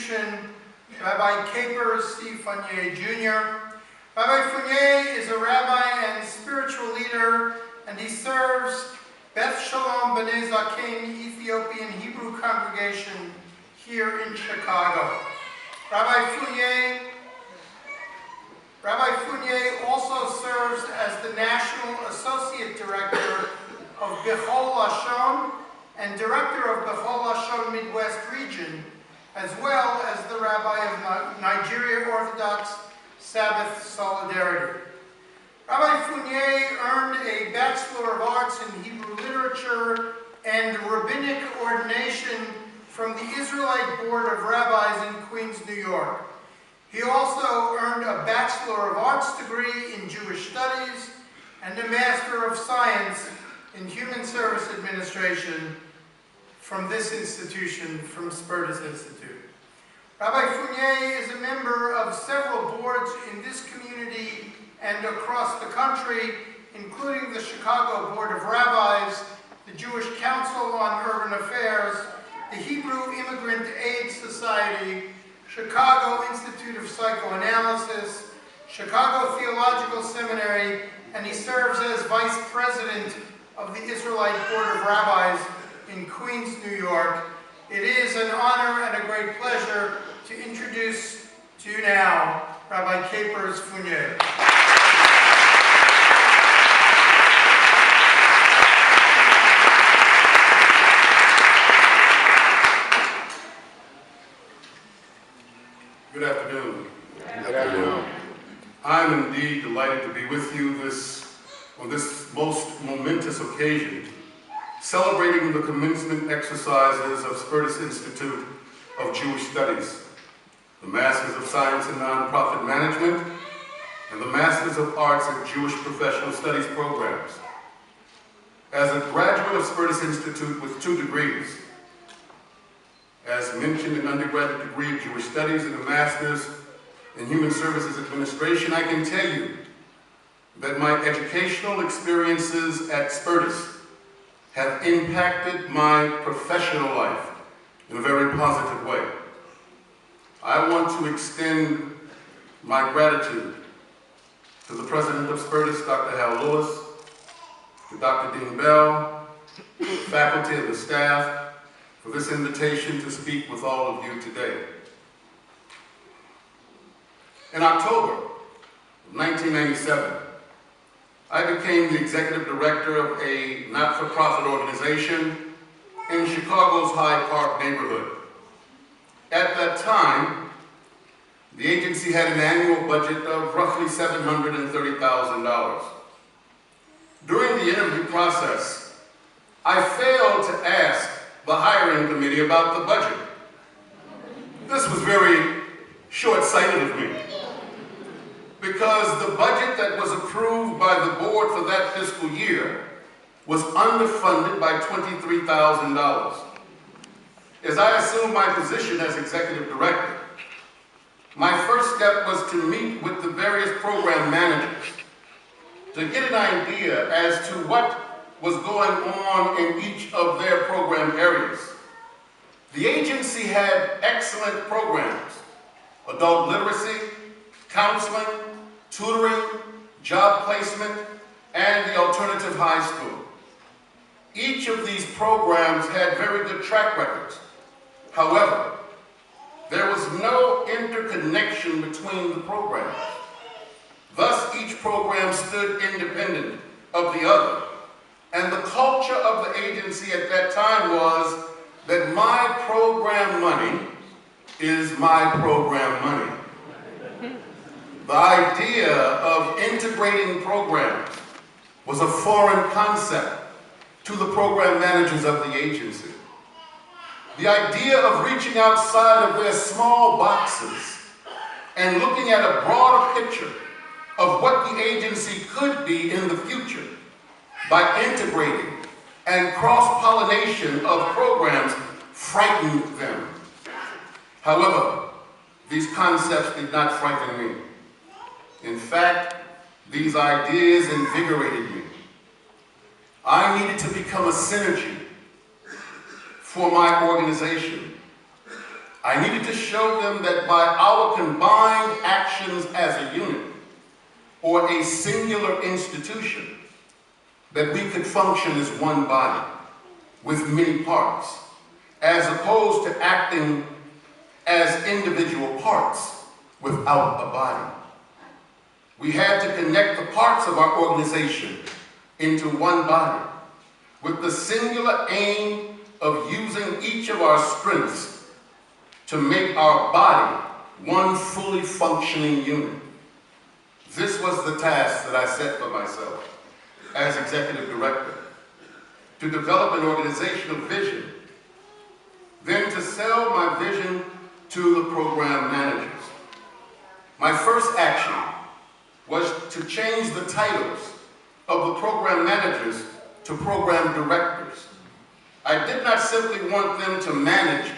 institution, Rabbi Capers C. Funnye Jr. Rabbi Funnye is a rabbi and spiritual leader, and he serves Beth Shalom B'nai Zaken Ethiopian Hebrew congregation here in Chicago. Rabbi Funnye also serves as the National Associate Director of Bechol Lashon and Director of Bechol Lashon Midwest Region, as well as the Rabbi of Nigeria Orthodox Sabbath Solidarity. Rabbi Funnye earned a Bachelor of Arts in Hebrew Literature and Rabbinic ordination from the Israelite Board of Rabbis in Queens, New York. He also earned a Bachelor of Arts degree in Jewish Studies and a Master of Science in Human Service Administration from this institution, from Spertus Institute. Rabbi Funnye is a member of several boards in this community and across the country, including the Chicago Board of Rabbis, the Jewish Council on Urban Affairs, the Hebrew Immigrant Aid Society, Chicago Institute of Psychoanalysis, Chicago Theological Seminary, and he serves as Vice President of the Israelite Board of Rabbis in Queens, New York. It is an honor and a great pleasure to introduce to you now Rabbi Capers Funnye. Good afternoon. Good afternoon. I'm indeed delighted to be with you on this most momentous occasion, celebrating the commencement exercises of Spertus Institute of Jewish Studies, the Masters of Science in Nonprofit Management, and the Masters of Arts in Jewish Professional Studies programs. As a graduate of Spertus Institute with 2 degrees, as mentioned, an undergraduate degree in Jewish Studies and a Master's in Human Services Administration, I can tell you that my educational experiences at Spertus have impacted my professional life in a very positive way. I want to extend my gratitude to the President of Spertus, Dr. Hal Lewis, to Dr. Dean Bell, faculty and the staff, for this invitation to speak with all of you today. In October of 1997, I became the executive director of a not-for-profit organization in Chicago's Hyde Park neighborhood. At that time, the agency had an annual budget of roughly $730,000. During the interview process, I failed to ask the hiring committee about the budget. This was very short-sighted of me, because the budget that was approved by the board for that fiscal year was underfunded by $23,000. As I assumed my position as executive director, my first step was to meet with the various program managers to get an idea as to what was going on in each of their program areas. The agency had excellent programs: adult literacy, counseling, tutoring, job placement, and the alternative high school. Each of these programs had very good track records. However, there was no interconnection between the programs. Thus, each program stood independent of the other. And the culture of the agency at that time was that my program money is my program money. The idea of integrating programs was a foreign concept to the program managers of the agency. The idea of reaching outside of their small boxes and looking at a broader picture of what the agency could be in the future by integrating and cross-pollination of programs frightened them. However, these concepts did not frighten me. In fact, these ideas invigorated me. I needed to become a synergy for my organization. I needed to show them that by our combined actions as a unit, or a singular institution, that we could function as one body with many parts, as opposed to acting as individual parts without a body. We had to connect the parts of our organization into one body with the singular aim of using each of our strengths to make our body one fully functioning unit. This was the task that I set for myself as executive director, to develop an organizational vision, then to sell my vision to the program managers. My first action was to change the titles of the program managers to program directors. I did not simply want them to manage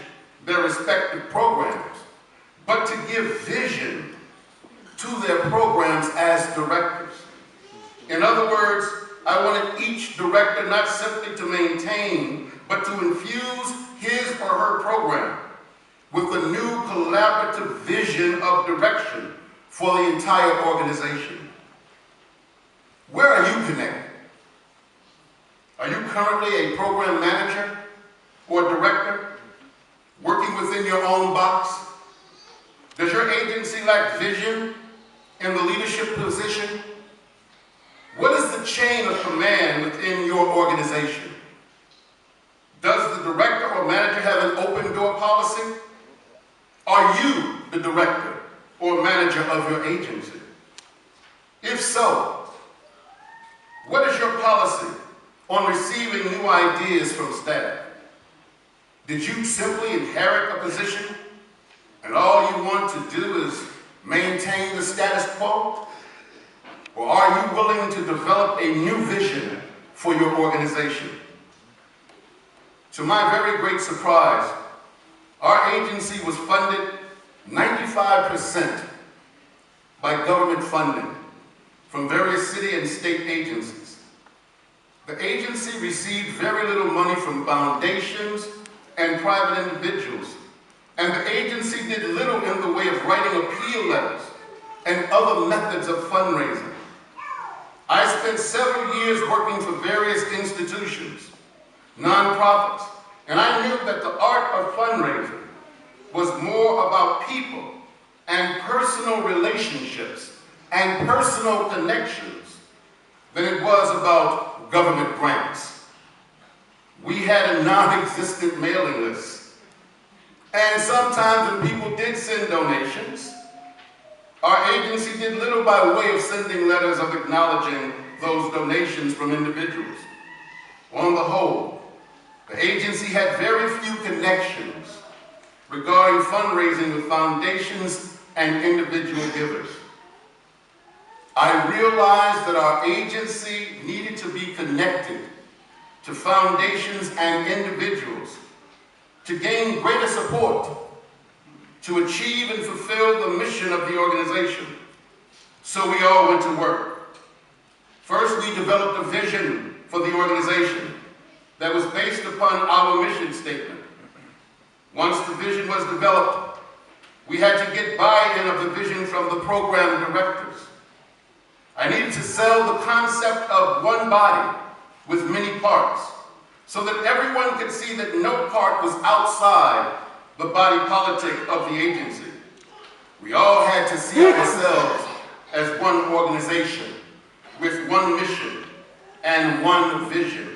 their respective programs, but to give vision to their programs as directors. In other words, I wanted each director not simply to maintain, but to infuse his or her program with a new collaborative vision of direction for the entire organization. Where are you connected? Are you currently a program manager or director working within your own box? Does your agency lack vision in the leadership position? What is the chain of command within your organization? Does the director or manager have an open door policy? Are you the director or manager of your agency? If so, what is your policy on receiving new ideas from staff? Did you simply inherit a position and all you want to do is maintain the status quo? Or are you willing to develop a new vision for your organization? To my very great surprise, our agency was funded 95% by government funding from various city and state agencies. The agency received very little money from foundations and private individuals, and the agency did little in the way of writing appeal letters and other methods of fundraising. I spent several years working for various institutions, nonprofits, and I knew that the art of fundraising was more about people and personal relationships and personal connections than it was about government grants. We had a non-existent mailing list, and sometimes when people did send donations, our agency did little by way of sending letters of acknowledging those donations from individuals. On the whole, the agency had very few connections regarding fundraising with foundations and individual givers. I realized that our agency needed to be connected to foundations and individuals to gain greater support to achieve and fulfill the mission of the organization. So we all went to work. First, we developed a vision for the organization that was based upon our mission statement. Once the vision was developed, we had to get buy-in of the vision from the program directors. I needed to sell the concept of one body with many parts, so that everyone could see that no part was outside the body politic of the agency. We all had to see ourselves as one organization with one mission and one vision.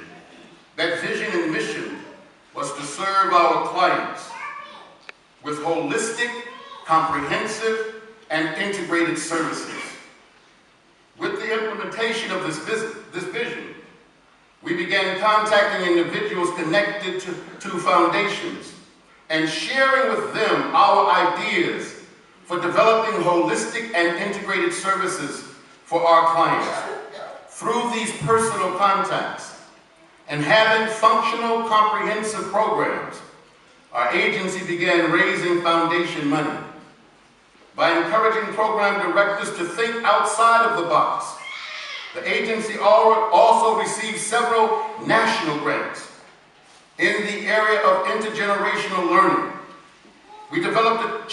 That vision and mission was to serve our clients with holistic, comprehensive, and integrated services. With the implementation of this vision, we began contacting individuals connected to foundations and sharing with them our ideas for developing holistic and integrated services for our clients. Through these personal contacts and having functional, comprehensive programs, our agency began raising foundation money. By encouraging program directors to think outside of the box, the agency also received several national grants in the area of intergenerational learning, We developed a